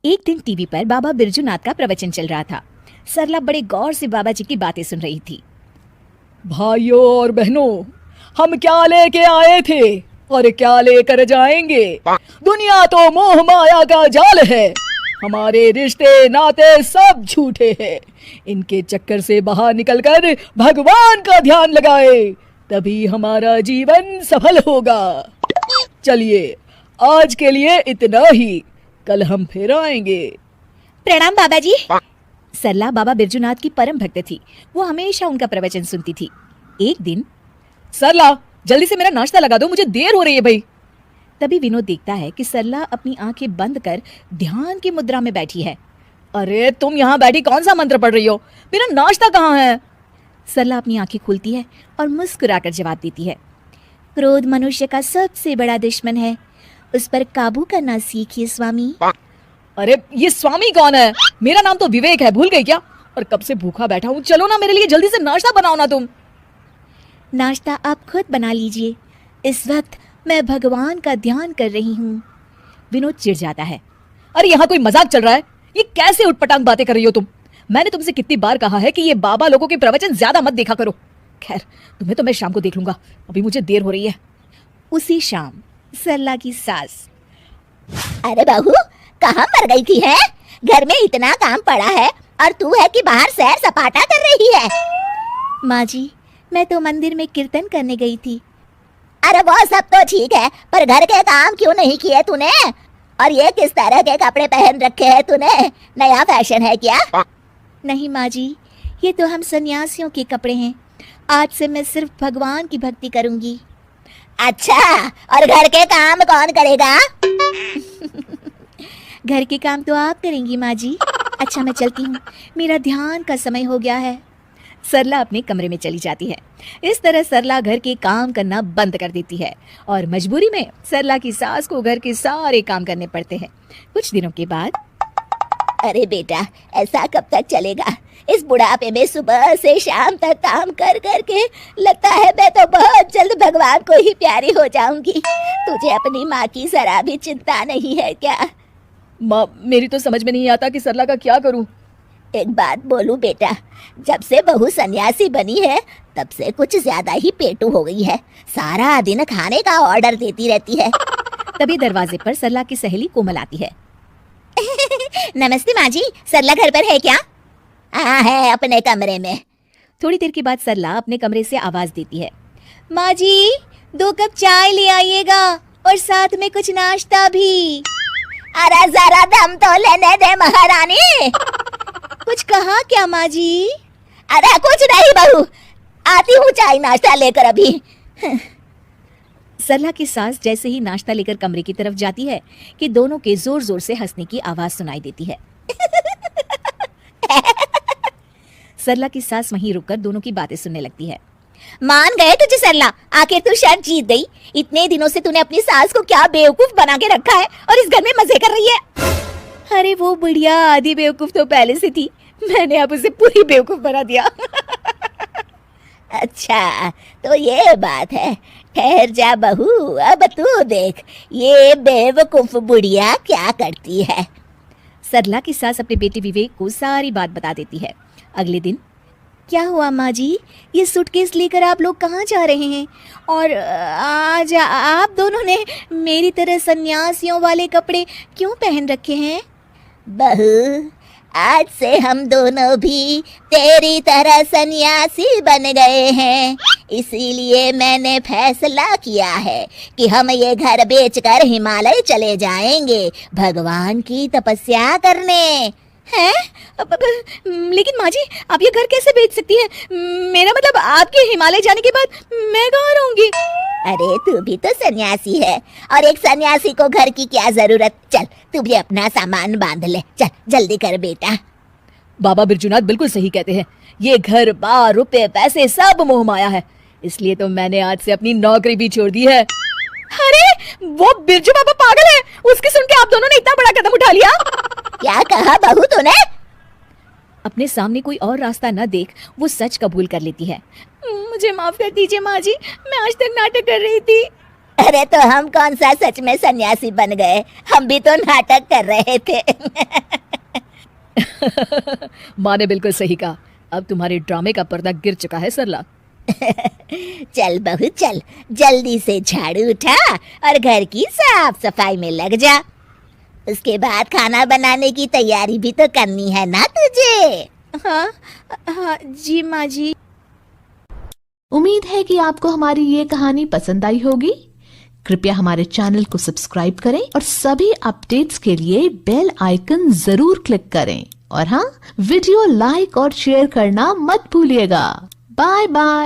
एक दिन टीवी पर बाबा बिरजूनाथ का प्रवचन चल रहा था। सरला बड़े गौर से बाबा जी की बातें सुन रही थी। भाइयों और बहनों, हम क्या लेके आए थे और क्या लेकर जाएंगे? दुनिया तो मोह माया का जाल है। हमारे रिश्ते नाते सब झूठे हैं। इनके चक्कर से बाहर निकलकर भगवान का ध्यान लगाए, तभी हमारा जीवन सफल होगा। चलिए, आज के लिए इतना ही, कल हम फिर आएंगे। प्रणाम बाबा जी। सरला बाबा बिरजूनाथ की परम भक्त थी। वो हमेशा उनका प्रवचन सुनती थी। एक दिन, सरला, जल्दी से मेरा नाश्ता लगा दो, मुझे देर हो रही है भाई। तभी विनोद देखता है कि सरला अपनी आंखें बंद कर ध्यान की मुद्रा में बैठी है। अरे तुम यहाँ बैठी कौन सा मंत्र पढ़ रही हो? मेरा नाश्ता कहाँ है? सरला अपनी आंखें खोलती है और मुस्कुराकर जवाब देती है, क्रोध मनुष्य का सबसे बड़ा दुश्मन है, उस पर काबू करना सीखिए स्वामी। अरे ये स्वामी कौन है? मेरा नाम तो विवेक है, भूल गई क्या? और कब से भूखा बैठा हूँ, चलो ना मेरे लिए जल्दी से नाश्ता बनाओ ना तुम। नाश्ता आप खुद बना लीजिए, इस वक्त मैं भगवान का ध्यान कर रही हूँ। विनोद चिढ़ जाता है। अरे यहाँ कोई मजाक चल रहा है? ये कैसे उटपटांग बातें कर रही हो तुम? मैंने तुमसे कितनी बार कहा है कि ये बाबा लोगों के प्रवचन ज्यादा मत देखा करो। खैर, तुम्हें तो मैं शाम को देख लूंगा, अभी मुझे देर हो रही है। उसी शाम सरला की सास, अरे बहू, कहाँ मर गई थी है? घर में इतना काम पड़ा है और तू है कि बाहर सैर सपाटा कर रही है। माँ जी, मैं तो मंदिर में कीर्तन करने गई थी। अरे वो सब तो ठीक है, पर घर के काम क्यों नहीं किए तूने? और ये किस तरह के कपड़े पहन रखे हैं तूने? नया फैशन है क्या? नहीं माँ जी, ये तो हम सन्यासियों के कपड़े हैं। आज से मैं सिर्फ भगवान की भक्ति करूंगी। अच्छा, और घर के काम कौन करेगा? घर के काम तो आप करेंगी माँ जी। अच्छा, मैं चलती हूँ, मेरा ध्यान का समय हो गया है। सरला अपने कमरे में चली जाती है। इस तरह सरला घर के काम करना बंद कर देती है और मजबूरी में सरला की सास को घर के सारे काम करने पड़ते हैं। कुछ दिनों के बाद, अरे बेटा, ऐसा कब तक चलेगा? इस बुढ़ापे में सुबह से शाम तक काम कर करके लगता है मैं तो बहुत जल्द भगवान को ही प्यारी हो जाऊंगी। तुझे अपनी माँ की जरा भी चिंता नहीं है क्या? माँ, मेरी तो समझ में नहीं आता कि सरला का क्या करूं। एक बात बोलूं बेटा, जब से बहू सन्यासी बनी है तब से कुछ ज्यादा ही पेटू हो गई है। सारा दिन खाने का ऑर्डर देती रहती है। तभी दरवाजे पर सरला की सहेली कोमल आती है। नमस्ते माँ जी, सरला घर पर है क्या? हाँ है, अपने कमरे में। थोड़ी देर के बाद सरला अपने कमरे से आवाज देती है, माँ जी 2 कप चाय ले आइएगा और साथ में कुछ नाश्ता भी। अरे जरा दम तो लेने दे महारानी। कुछ कहा क्या माँ जी? अरे कुछ नहीं बहू, आती हूँ चाय नाश्ता लेकर अभी। सरला की सास जैसे ही नाश्ता लेकर कमरे की तरफ जाती है कि दोनों के जोर जोर से हंसने की आवाज सुनाई देती है। सरला की सास वहीं रुककर दोनों की बातें सुनने लगती है। मान गए तुझे सरला, आखिर तू शर्त जीत गई। इतने दिनों से तूने अपनी सास को क्या बेवकूफ बना के रखा है और इस घर में मजे कर रही है। अरे वो बुढ़िया आधी बेवकूफ तो पहले से थी, मैंने अब उसे पूरी बेवकूफ बना दिया। अच्छा, तो ये बात है। ठहर जा बहू, अब तू देख ये बेवकूफ बुढ़िया क्या करती है। सरला की सास अपने बेटे विवेक को सारी बात बता देती है। अगले दिन, क्या हुआ माँ जी, ये सूटकेस लेकर आप लोग कहाँ जा रहे हैं? और आज आप दोनों ने मेरी तरह सन्यासियों वाले कपड़े क्यों पहन रखे हैं? बहू, आज से हम दोनों भी तेरी तरह सन्यासी बन गए हैं, इसीलिए मैंने फैसला किया है कि हम ये घर बेचकर हिमालय चले जाएंगे भगवान की तपस्या करने। हैं? लेकिन माँ जी, आप ये घर कैसे बेच सकती है? मेरा मतलब आपके हिमालय जाने के बाद मैं कहाँ रहूंगी? अरे तू भी तो सन्यासी है और एक सन्यासी को घर की क्या जरूरत। चल तू भी अपना सामान बांध ले, चल जल्दी कर बेटा। बाबा बिरजूनाथ बिल्कुल सही कहते हैं, ये घर बार रुपए पैसे सब मोह माया है, इसलिए तो मैंने आज से अपनी नौकरी भी छोड़ दी है। अरे वो बिरजू बाबा पागल है, उसकी सुन के आप दोनों ने इतना बड़ा कदम उठा लिया। क्या कहा बहू तूने? अपने सामने कोई और रास्ता न देख वो सच कबूल कर लेती है। मुझे माफ कर दीजिए माँ जी, मैं आज तक नाटक कर रही थी। अरे तो हम कौन सा सच में सन्यासी बन गए, हम भी तो नाटक कर रहे थे। माँ ने बिल्कुल सही कहा। अब तुम्हारे ड्रामे का पर्दा गिर चुका है सरला। चल बहू चल, जल्दी से झाड़ू उठा और घर की साफ सफाई में लग जा। उसके बाद खाना बनाने की तैयारी भी तो करनी है ना तुझे। हाँ हाँ जी माँ जी। उम्मीद है कि आपको हमारी ये कहानी पसंद आई होगी। कृपया हमारे चैनल को सब्सक्राइब करें और सभी अपडेट्स के लिए बेल आइकन जरूर क्लिक करें। और हाँ, वीडियो लाइक और शेयर करना मत भूलिएगा। Bye bye.